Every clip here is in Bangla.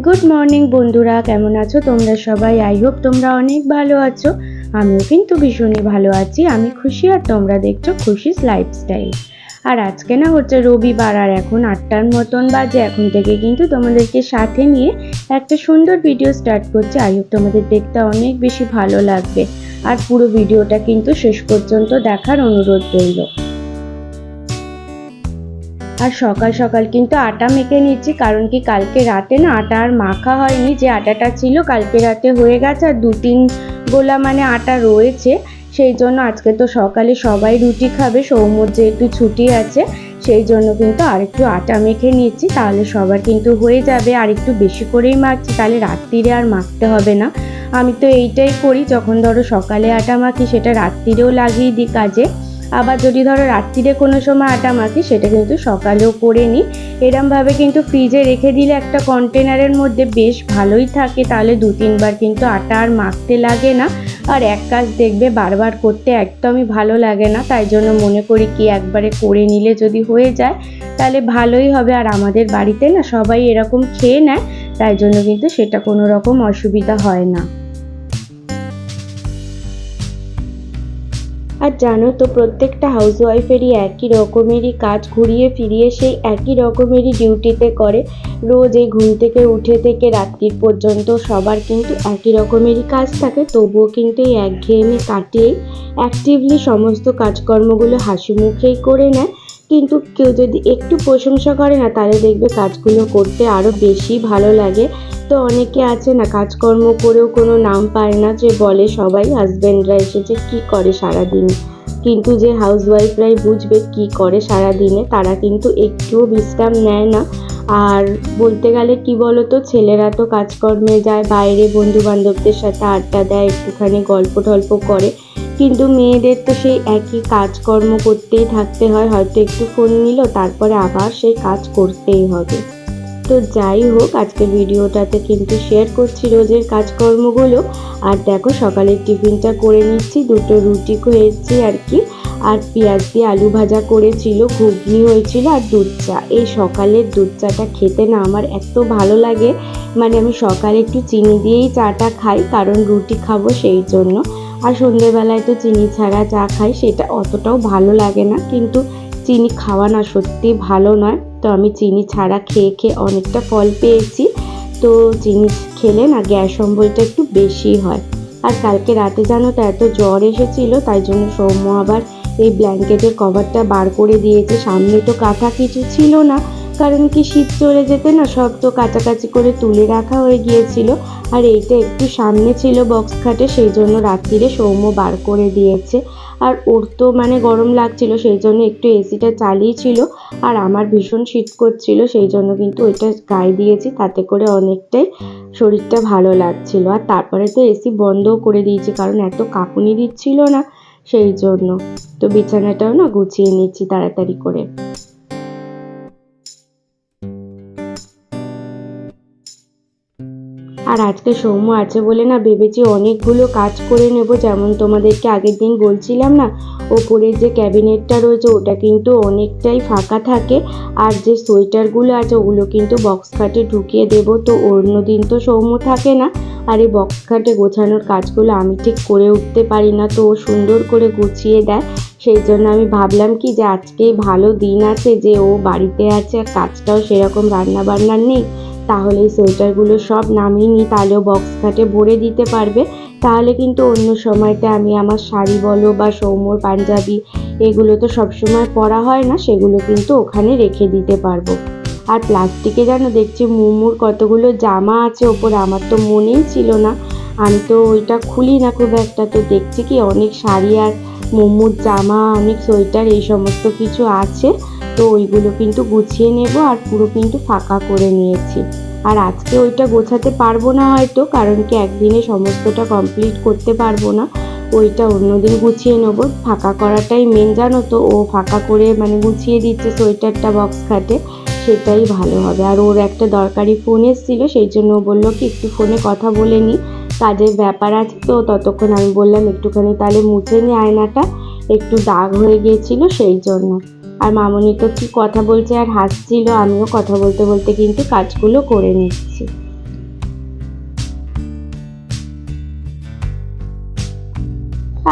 গুড মর্নিং বন্ধুরা, কেমন আছো তোমরা সবাই? আই হোপ তোমরা অনেক ভালো আছো। আমিও কিন্তু ভীষণই ভালো আছি। আমি খুশি আর তোমরা দেখছো খুশিস লাইফস্টাইল। আর আজকে না হচ্ছে রবিবার, আর এখন 8টার মতন বাজে। এখন থেকে কিন্তু তোমাদেরকে সাথে নিয়ে একটা সুন্দর ভিডিও স্টার্ট করছি। আই হোপ তোমাদের দেখতে অনেক বেশি ভালো লাগবে, আর পুরো ভিডিওটা কিন্তু শেষ পর্যন্ত দেখার অনুরোধ রইল। আর সকাল সকাল কিন্তু আটা মেখে নিচ্ছি, কারণ কি কালকে রাতে না আটা আর মাখা হয়নি। যে আটাটা ছিল কালকে রাতে হয়ে গেছে, আর 2-3 গোলা মানে আটা রয়েছে। সেই জন্য আজকে তো সকালে সবাই রুটি খাবে, সৌম্যর যেহেতু ছুটি আছে, সেই জন্য কিন্তু আরেকটু আটা মেখে নিচ্ছি, তাহলে সবার কিন্তু হয়ে যাবে। আর একটু বেশি করেই মাখছি, তাহলে রাত্রিরে আর মাখতে হবে না। আমি তো এইটাই করি, যখন ধরো সকালে আটা মাখি সেটা রাত্রিরেও লাগিয়ে দিই কাজে। আবার যদি ধরো রাত্রিরে কোনো সময় আটা মাখি সেটা কিন্তু সকালেও করে নিই। এরমভাবে কিন্তু ফ্রিজে রেখে দিলে একটা কন্টেনারের মধ্যে বেশ ভালোই থাকে, তাহলে 2-3 বার কিন্তু আটা আর মাখতে লাগে না। আর এক কাজ দেখবে বারবার করতে একদমই ভালো লাগে না, তাই জন্য মনে করি কি একবারে করে নিলে যদি হয়ে যায় তাহলে ভালোই হবে। আর আমাদের বাড়িতে না সবাই এরকম খেয়ে নেয়, তাই জন্য কিন্তু সেটা কোনো রকম অসুবিধা হয় না। আর জানো তো, প্রত্যেকটা হাউসওয়াইফেরই একই রকমেরই কাজ, ঘুরিয়ে ফিরিয়ে সেই একই রকমেরই ডিউটিতে করে। রোজ এই ঘুম থেকে উঠে থেকে রাত্রির পর্যন্ত সবার কিন্তু একই রকমেরই কাজ থাকে, তবুও কিন্তু এই একঘেয়েমি কাটিয়ে অ্যাক্টিভলি সমস্ত কাজকর্মগুলো হাসি মুখেই করে নেয়। কিন্তু কেউ যদি একটু প্রশংসা করে না, তাহলে দেখবে কাজগুলো করতে আরও বেশি ভালো লাগে। তো অনেকে আছে না কাজকর্ম করেও কোনো নাম পায় না, যে বলে সবাই হাজব্যান্ডরা এসেছে কি করে সারাদিন, কিন্তু যে হাউসওয়াইফরাই বুঝবে কি করে সারাদিনে, তারা কিন্তু একটুও বিশ্রাম নেয় না। আর বলতে গেলে কি বলতো, ছেলেরা তো কাজকর্মে যায়, বাইরে বন্ধু বান্ধবদের সাথে আড্ডা দেয়, একটুখানি গল্প টল্প করে, কিন্তু মেয়েদের তো সেই একই কাজকর্ম করতেই থাকতে হয়। হয়তো একটু ফোন নিল, তারপরে আবার সেই কাজ করতেই হবে। তো যাই হোক, আজকের ভিডিওটাতে কিন্তু শেয়ার করছি রোজের কাজকর্মগুলো। আর দেখো সকালের টিফিনটা করে নিচ্ছি, 2টো রুটি হয়েছে আর কি, আর পেঁয়াজ দিয়ে আলু ভাজা করেছিল, ঘুগনি হয়েছিল, আর দুধ চা। এই সকালের দুধ চাটা খেতে না আমার এত ভালো লাগে, মানে আমি সকালে একটু চিনি দিয়েই চাটা খাই, কারণ রুটি খাবো সেই জন্য। আর সন্ধ্যেবেলায় তো চিনি ছাড়া চা খাই, সেটা অতটাও ভালো লাগে না, কিন্তু চিনি খাওয়া না সত্যি ভালো নয়। তো আমি চিনি ছাড়া খেয়ে খেয়ে অনেকটা ফল পেয়েছি। তো চিনি খেলে না গ্যাস অম্বলটা একটু বেশি হয়। আর কালকে রাতে জানো তো এত জ্বর এসেছিল, তাই জন্য সৌম্য আবার এই ব্ল্যাঙ্কেটের কভারটা বার করে দিয়েছে। সামনে তো কাঁথা কিছু ছিল না, কারণ কি শীত চলে যেতে না সব তো কাছাকাছি করে তুলে রাখা হয়ে গিয়েছিল। আর এইটা একটু সামনে ছিল বক্স খাটে, সেই জন্য রাত্রিরে সৌম্য বার করে দিয়েছে। আর ওর তো মানে গরম লাগছিল, সেই জন্য একটু এসিটা চালিয়েছিল, আর আমার ভীষণ শীত করছিল, সেই জন্য কিন্তু ওইটা গায়ে দিয়েছি, তাতে করে অনেকটাই শরীরটা ভালো লাগছিল। আর তারপরে তো এসি বন্ধও করে দিয়েছি, কারণ এত কাঁপুনি দিচ্ছিল না, সেই জন্য। তো বিছানাটাও না গুছিয়ে নিচ্ছি তাড়াতাড়ি করে। আর আজকে সৌম্য আছে বলে না ভেবেছি অনেকগুলো কাজ করে নেব। যেমন তোমাদেরকে আগের দিন বলছিলাম না, ওপরের যে ক্যাবিনেটটা রয়েছে ওটা কিন্তু অনেকটাই ফাঁকা থাকে, আর যে সোয়েটারগুলো আছে ওগুলো কিন্তু বক্স খাটে ঢুকিয়ে দেব। তো অন্যদিন তো সৌম্য থাকে না, আর এই বক্স খাটে গোছানোর কাজগুলো আমি ঠিক করে উঠতে পারি না, তো ও সুন্দর করে গুছিয়ে দেয়। সেই জন্য আমি ভাবলাম কি যে আজকেই ভালো দিন আছে, যে ও বাড়িতে আছে আর কাজটাও সেরকম রান্না বান্নার নেই, তাহলে এই সোয়েটারগুলো সব নামিয়ে নিই, তাহলেও বক্স খাটে ভরে দিতে পারবে। তাহলে কিন্তু অন্য সময়টা আমি আমার শাড়ি বলো বা সৌম্যর পাঞ্জাবি, এগুলো তো সবসময় পরা হয় না, সেগুলো কিন্তু ওখানে রেখে দিতে পারবো। আর প্লাস্টিকে জানো দেখছি মুমুর কতগুলো জামা আছে ওপরে, আমার তো মনেই ছিল না, আমি তো ওইটা খুলি না খুব একটা। তো দেখছি কি অনেক শাড়ি আর মুমুর জামা, অনেক সোয়েটার, এই সমস্ত কিছু আছে। তো ওইগুলো কিন্তু গুছিয়ে নেব, আর পুরো কিন্তু ফাঁকা করে নিয়েছি। আর আজকে ওইটা গোছাতে পারবো না হয়তো, কারণ কি একদিনে সমস্তটা কমপ্লিট করতে পারবো না, ওইটা অন্যদিন গুছিয়ে নেবো। ফাঁকা করাটাই মেন, জানো তো, ও ফাঁকা করে মানে গুছিয়ে দিচ্ছে সোয়েটারটা বক্স খাটে, সেটাই ভালো হবে। আর ওর একটা দরকারি ফোন এসেছিলো, সেই জন্য ও বললো কি একটু ফোনে কথা বলে নিই, কাজের ব্যাপার আছে। তো ততক্ষণ আমি বললাম একটুখানি তাহলে মুছে নি আয়নাটা, একটু দাগ হয়ে গিয়েছিল সেই জন্য। আর মামনি তো কি কথা বলছে আর হাসছিল, আমিও কথা বলতে বলতে কিন্তু কাজগুলো করে নিচ্ছি।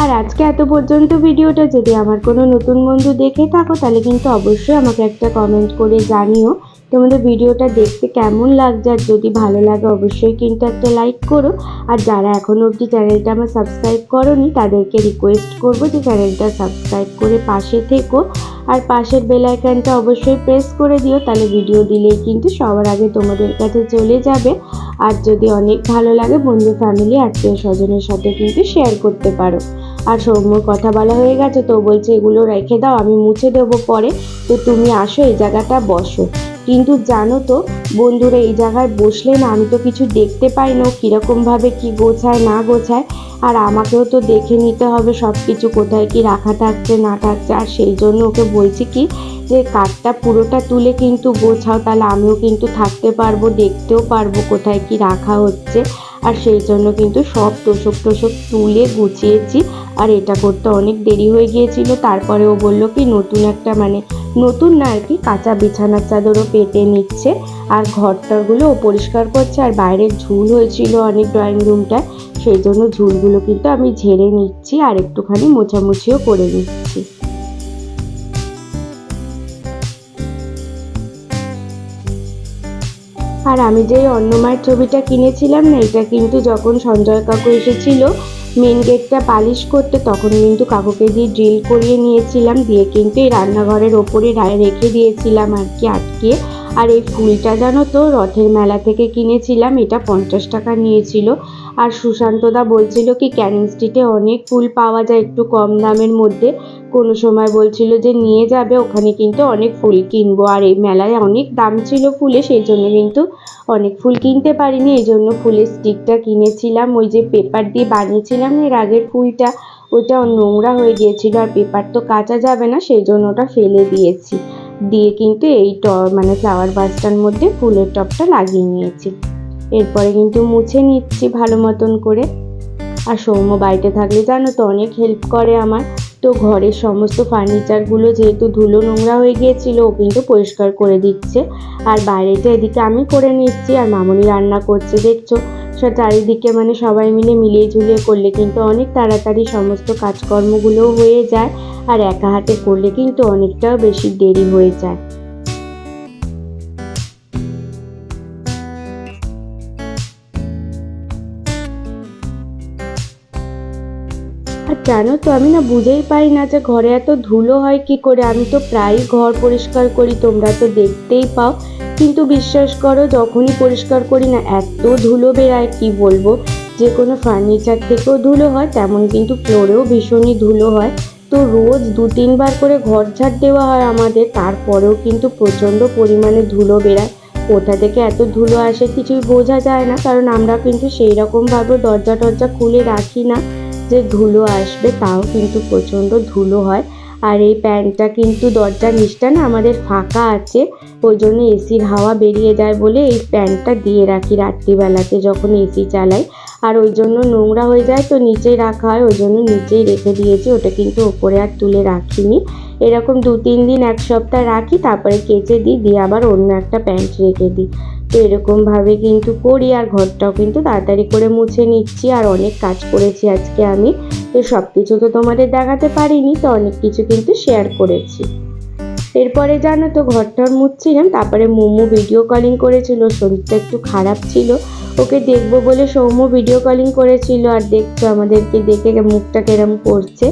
আর আজকে এত পর্যন্ত ভিডিওটা যদি আমার কোনো নতুন বন্ধু দেখে থাকো তাহলে কিন্তু অবশ্যই আমাকে একটা কমেন্ট করে জানিও তোমাদের ভিডিওটা দেখতে কেমন লাগছে। আর যদি ভালো লাগে অবশ্যই কিন্তু একটা লাইক করো। আর যারা এখনও অবধি চ্যানেলটা আমার সাবস্ক্রাইব করোনি তাদেরকে রিকোয়েস্ট করবো যে চ্যানেলটা সাবস্ক্রাইব করে পাশে থেকো। আর পাশের বেল আইকনটা অবশ্যই প্রেস করে দিও, তাহলে ভিডিও দিলেই কিন্তু সবার আগে তোমাদের কাছে চলে যাবে। আর যদি অনেক ভালো লাগে বন্ধু ফ্যামিলি আত্মীয় স্বজনের সাথে কিন্তু শেয়ার করতে পারো। আর সৌম্যর কথা বলা হয়ে গেছে, তো বলছে এগুলো রেখে দাও, আমি মুছে দেবো পরে, তো তুমি আসো এই জায়গাটা বসো। কিন্তু জানো তো বন্ধুরা, এই জায়গায় বসলে না আমি তো কিছু দেখতে পাই না কীরকমভাবে কি গোছায় না গোছায়। আর আমাকেও তো দেখে নিতে হবে সব কিছু, কোথায় কি রাখা থাকছে না থাকছে। আর সেই জন্য ওকে বলছি কি যে কাঠটা পুরোটা তুলে কিন্তু গোছাও, তাহলে আমিও কিন্তু থাকতে পারবো, দেখতেও পারবো কোথায় কি রাখা হচ্ছে। আর সেই জন্য কিন্তু সব তোষক তুলে গুছিয়েছি। আর এটা করতে অনেক দেরি হয়ে গিয়েছিল। তারপরে ও বললো কি নতুন একটা নতুন না আর কি, কাঁচা বিছানার চাদরও পেতে নিচ্ছে। আর ঘরটারগুলো ও পরিষ্কার করছে। আর বাইরের ঝুল হয়েছিল অনেক ড্রয়িং রুমটায়, সেই জন্য ঝুলগুলো কিন্তু আমি ঝেড়ে নিচ্ছি আর একটুখানি মোছামুছিও করে নিচ্ছি। আর আমি যে অন্নমায়ের ছবিটা কিনেছিলাম না, এটা কিন্তু যখন সঞ্জয় কাকু এসেছিল মেন গেটটা পালিশ করতে, তখন কিন্তু কাকুকে দিয়ে ড্রিল করিয়ে নিয়েছিলাম, দিয়ে কিন্তু এই রান্নাঘরের ওপরে রেখে দিয়েছিলাম আর কি আটকিয়ে। আর এই ফুলটা জানো তো রথের মেলা থেকে কিনেছিলাম, এটা 50 টাকা নিয়েছিল। আর সুশান্তদা বলছিল কি ক্যানিং স্ট্রিটে অনেক ফুল পাওয়া যায় একটু কম দামের মধ্যে, কোনো সময় বলছিল যে নিয়ে যাবে, ওখানে কিন্তু অনেক ফুল কিনবো। আর এই মেলায় অনেক দাম ছিল ফুলে, সেই জন্য কিন্তু অনেক ফুল কিনতে পারিনি, এই জন্য ফুলের স্টিকটা কিনেছিলাম। ওই যে পেপার দিয়ে বানিয়েছিলাম এর আগের ফুলটা, ওইটা নোংরা হয়ে গিয়েছিল, আর পেপার তো কাচা যাবে না, সেই জন্য ওটা ফেলে দিয়েছি। দিয়ে কিন্তু এই ফ্লাওয়ার ভাসটার মধ্যে ফুলের টবটা লাগিয়ে নিয়েছি। এরপরে কিন্তু মুছে নিচ্ছি ভালো মতন করে। আর সৌম্য বাড়িতে থাকলে জানো তো অনেক হেল্প করে আমার, তো ঘরের সমস্ত ফার্নিচারগুলো যেহেতু ধুলো নোংরা হয়ে গিয়েছিল ও কিন্তু পরিষ্কার করে দিচ্ছে। আর বাইরেটা এদিকে আমি করে নিচ্ছি, আর মামনি রান্না করছে দেখছো। চারিদিকে সবাই মিলে মিলিয়ে ঝুলিয়ে করলে কিন্তু অনেক তাড়াতাড়ি সমস্ত কাজকর্মগুলোও হয়ে যায়। আর একা হাতে করলে কিন্তু অনেকটাও বেশি দেরি হয়ে যায়। আর জানো তো আমি না বুঝেই পারি না যে ঘরে এত ধুলো হয় কি করে। আমি তো প্রায়ই ঘর পরিষ্কার করি, তোমরা তো দেখতেই পাও, কিন্তু বিশ্বাস করো যখনই পরিষ্কার করি না এত ধুলো বেরায় কি বলবো। যে কোনো ফার্নিচার থেকেও ধুলো হয়, তেমন কিন্তু ফ্লোরেও ভীষণই ধুলো হয়। তো রোজ 2-3 বার করে ঘর ঝাড় দেওয়া হয় আমাদের, তারপরেও কিন্তু প্রচণ্ড পরিমাণে ধুলো বেরায়। কোথা থেকে এত ধুলো আসে কিছুই বোঝা যায় না, কারণ আমরা কিন্তু সেই রকমভাবে দরজা টরজা খুলে রাখি না যে ধুলো আসবে, তাও কিন্তু প্রচণ্ড ধুলো হয়। আর এই প্যান্টটা কিন্তু দরজার নিচটা না আমাদের ফাঁকা আছে, ওই জন্য এসির হাওয়া বেরিয়ে যায় বলে এই প্যান্টটা দিয়ে রাখি রাত্রিবেলাতে যখন এসি চালাই। আর ওই জন্য নোংরা হয়ে যায় তো নিচেই রাখা হয়, ওই জন্য নিচেই রেখে দিয়েছি, ওটা কিন্তু ওপরে আর তুলে রাখিনি। এরকম 2-3 দিন 1 সপ্তাহ রাখি, তারপরে কেচে দিয়ে আবার অন্য একটা প্যান্ট রেখে দিই। তো এরকমভাবে কিন্তু করি। আর ঘরটাও কিন্তু তাড়াতাড়ি করে মুছে নিচ্ছি। আর অনেক কাজ করেছি আজকে আমি, তো সব কিছু তো তোমাদের দেখাতে পারিনি, তো অনেক কিছু কিন্তু শেয়ার করেছি। এরপরে জানো তো ঘরটার মুছছিলাম, তারপরে মোমো ভিডিও কলিং করেছিল, শরীরটা একটু খারাপ ছিল, ওকে দেখবো বলে সৌম্য ভিডিও কলিং করেছিল। আর দেখছো আমাদেরকে দেখে মুখটা কেরম করছে,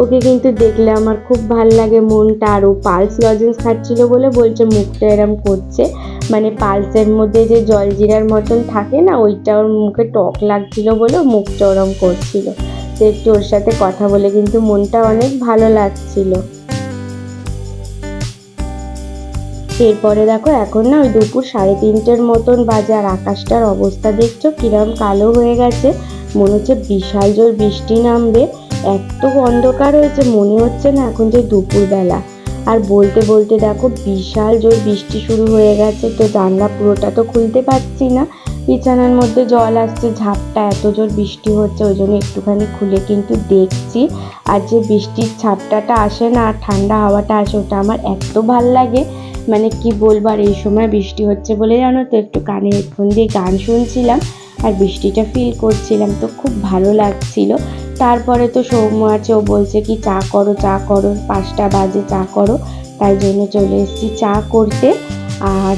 ওকে কিন্তু দেখলে আমার খুব ভাল লাগে মনটা। আর ও পালস লজেন্স খাচ্ছিল বলে বলছে মুখটা এরম করছে, পালসের মধ্যে যে জলজিরার মতন থাকে না, ওইটা ওর মুখে টক লাগছিল বলে মুখটা ওরম করছিল। তো একটু ওর সাথে কথা বলে কিন্তু মনটা অনেক ভালো লাগছিল। এরপরে দেখো এখন না ওই দুপুর 3:30 মতন বাজে, আর আকাশটার অবস্থা দেখছো কিরম কালো হয়ে গেছে, মনে হচ্ছে বিশাল জোর বৃষ্টি নামবে, এত অন্ধকার হয়েছে মনে হচ্ছে না এখন যে দুপুরবেলা। আর বলতে বলতে দেখো বিশাল জোর বৃষ্টি শুরু হয়ে গেছে, তো জানলা পুরোটা তো খুলতে পারছি না, বিছানার মধ্যে জল আসছে, ঝাপটা এত জোর বৃষ্টি হচ্ছে, ওই জন্য একটুখানি খুলে কিন্তু দেখছি। আর যে বৃষ্টির ছাপটাটা আসে না আর ঠান্ডা হাওয়াটা আসে, ওটা আমার এত ভাল লাগে, কি বলবো। আর এই সময় বৃষ্টি হচ্ছে বলে জানো তো একটু কানে হেডফোন দিয়ে গান শুনছিলাম আর বৃষ্টিটা ফিল করছিলাম, তো খুব ভালো লাগছিল। তারপরে তো সৌম্য আছে, ও বলছে কি চা করো চা করো, 5টা বাজে চা করো, তাই জন্য চলে এসেছি চা করতে। আর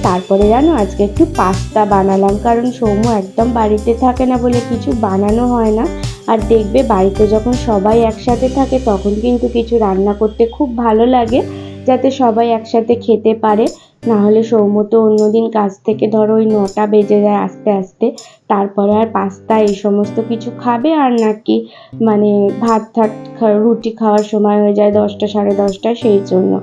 তারপরে জানো আজকে একটু পাস্তা বানালাম, কারণ সৌম্য একদম বাড়িতে থাকে না বলে কিছু বানানো হয় না। আর দেখবে বাড়িতে যখন সবাই একসাথে থাকে তখন কিন্তু কিছু রান্না করতে খুব ভালো লাগে, যাতে সবাই একসাথে খেতে পারে। না হলে সৌম্য তো অন্যদিন কাজ থেকে ধরো ওই 9টা বেজে যায় আস্তে আস্তে, তারপরে আর পাস্তা এই সমস্ত কিছু খাবে আর নাকি মানে ভাত রুটি খাওয়ার সময় হয়ে যায় 10টা 10:30, সেই জন্য।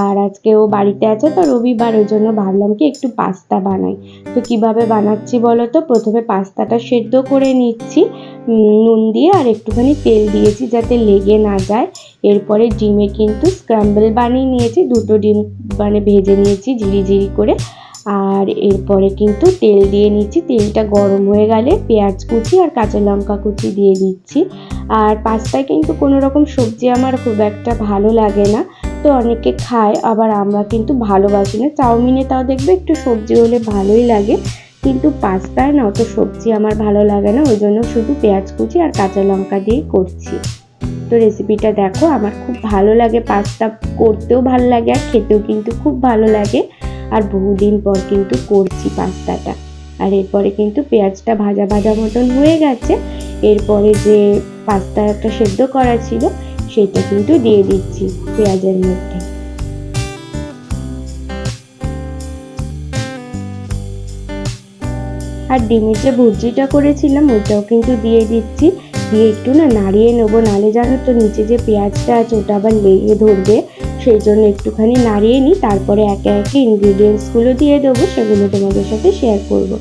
আর আজকে ও বাড়িতে আছে তো রবিবার, ওই জন্য ভাবলাম কি একটু পাস্তা বানাই। তো কিভাবে বানাচ্ছি বলো তো, প্রথমে পাস্তাটা সেদ্ধ করে নিচ্ছি নুন দিয়ে, আর একটুখানি তেল দিয়েছি যাতে লেগে না যায়। এরপরে ডিমে কিন্তু স্ক্র্যাম্বল বানিয়ে নিয়েছি, 2টো ডিম মানে ভেজে নিয়েছি ঝিরি করে। আর এরপরে কিন্তু তেল দিয়ে নিচ্ছি, তেলটা গরম হয়ে গেলে পেঁয়াজ কুচি আর কাঁচা লঙ্কা কুচি দিয়ে দিচ্ছি। আর পাস্তায় কিন্তু কোনো রকম সবজি আমার খুব একটা ভালো লাগে না, তো অনেকে খায়, আবার আমরা কিন্তু ভালোবাসি না। চাউমিনে তাও দেখবে একটু সবজি হলে ভালোই লাগে, কিন্তু পাস্তায় না অত সবজি আমার ভালো লাগে না, ওই জন্য শুধু পেঁয়াজ কুচি আর কাঁচা লঙ্কা দিয়ে করছি। তো রেসিপিটা দেখো, আমার খুব ভালো লাগে, পাস্তা করতেও ভালো লাগে আর খেতেও কিন্তু খুব ভালো লাগে। আর বহুদিন পর কিন্তু করছি পাস্তাটা। আর এরপরে কিন্তু পেঁয়াজটা ভাজা ভাজা মতন হয়ে গেছে, এরপরে যে পাস্তাটা সেদ্ধ করা ছিল সেটা কিন্তু দিয়ে দিচ্ছি পেঁয়াজের মধ্যে। আর ডিমের যে ভুজিটা করেছিলাম ওটাও কিন্তু দিয়ে দিচ্ছি, দিয়ে একটু নাড়িয়ে নেবো, নালে জানো তো নিচে যে পেঁয়াজটা আছে ওটা আবার লেগে ধরবে, সেই জন্য একটুখানি নাড়িয়ে নিই, তারপরে একে একে ইনগ্রিডিয়েন্টসগুলো দিয়ে দেবো, সেগুলো তোমাদের সাথে শেয়ার করব।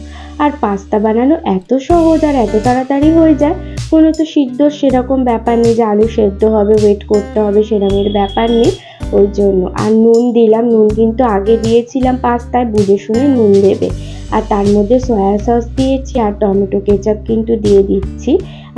আর পাস্তা বানানো এত সহজ আর এত তাড়াতাড়ি হয়ে যায়, কোনো তো সিদ্ধ সেরকম ব্যাপার নেই যে আলু সেদ্ধ হবে ওয়েট করতে হবে, সেরকমের ব্যাপার নেই, ওই জন্য। আর নুন দিলাম, নুন কিন্তু আগে দিয়েছিলাম পাস্তায়, বুঝে শুনে নুন দেবে। আর তার মধ্যে সয়া সস দিয়েছি আর টমেটো কেচাপ কিন্তু দিয়ে দিচ্ছি,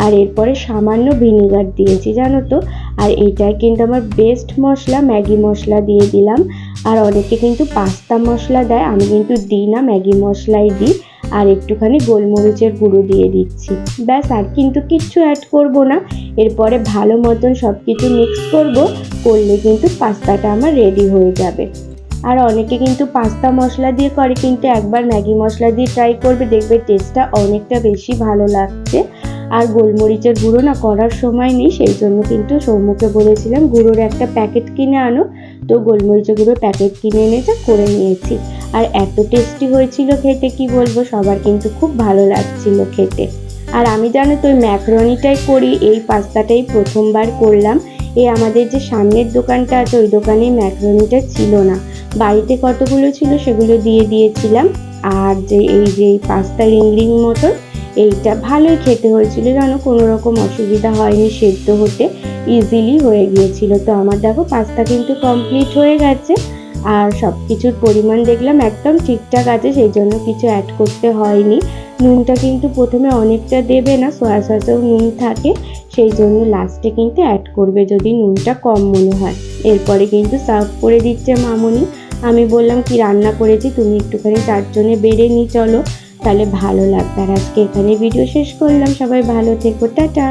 আর এরপরে সামান্য ভিনিগার দিয়েছি জানো তো। আর এইটাই কিন্তু আমার বেস্ট মশলা, ম্যাগি মশলা দিয়ে দিলাম। আর অনেকে কিন্তু পাস্তা মশলা দেয়, আমি কিন্তু দিই না, ম্যাগি মশলাই দিই। আর একটুখানি গোলমরিচের গুঁড়ো দিয়ে দিচ্ছি, ব্যাস, আর কিন্তু কিচ্ছু অ্যাড করব না। এরপরে ভালো মতন সব কিছু মিক্স করলে কিন্তু পাস্তাটা আমার রেডি হয়ে যাবে। আর অনেকে কিন্তু পাস্তা মশলা দিয়ে করে, কিন্তু একবার ম্যাগি মশলা দিয়ে ট্রাই করবে, দেখবে টেস্টটা অনেকটা বেশি ভালো লাগছে। আর গোলমরিচের গুঁড়ো করার সময় নেই, সেই জন্য কিন্তু সৌম্যকে বলেছিলাম গুঁড়োর একটা প্যাকেট কিনে আনো, তো গোলমরিচের গুঁড়োর প্যাকেট কিনে এনেছে, করে নিয়েছি। আর এত টেস্টি হয়েছিল খেতে, কি বলবো, সবার কিন্তু খুব ভালো লাগছিল খেতে। আর আমি জানো তো ওই ম্যাকারনিটাই করি, এই পাস্তাটাই প্রথমবার করলাম। আমাদের যে সামনের দোকানটা আছে ওই দোকানে ম্যাকারনিটা ছিল না, বাড়িতে কতগুলো ছিল সেগুলো দিয়ে দিয়েছিলাম। আর যে পাস্তা রিং মতন, এইটা ভালোই খেতে হয়েছিল জানো, কোনো রকম অসুবিধা হয়নি, সেদ্ধ হতে ইজিলি হয়ে গিয়েছিল। তো আমার দেখো পাস্তা কিন্তু কমপ্লিট হয়ে গেছে, আর সব কিছুর পরিমাণ দেখলাম একদম ঠিকঠাক আছে, সেই জন্য কিছু অ্যাড করতে হয়নি। নুনটা কিন্তু প্রথমে অনেকটা দেবে না, সয়া সসেও নুন থাকে, সেই জন্য লাস্টে কিন্তু অ্যাড করবে যদি নুনটা কম মনে হয়। এরপরে কিন্তু সার্ভ করে দিচ্ছে মামনি। আমি বললাম কি রান্না করেছি, তুমি একটুখানি 4 জনে বেড়ে নি চলো, তাহলে ভালো লাগবে। আর আজকে এখানে ভিডিও শেষ করলাম, সবাই ভালো থেকো, টাটা।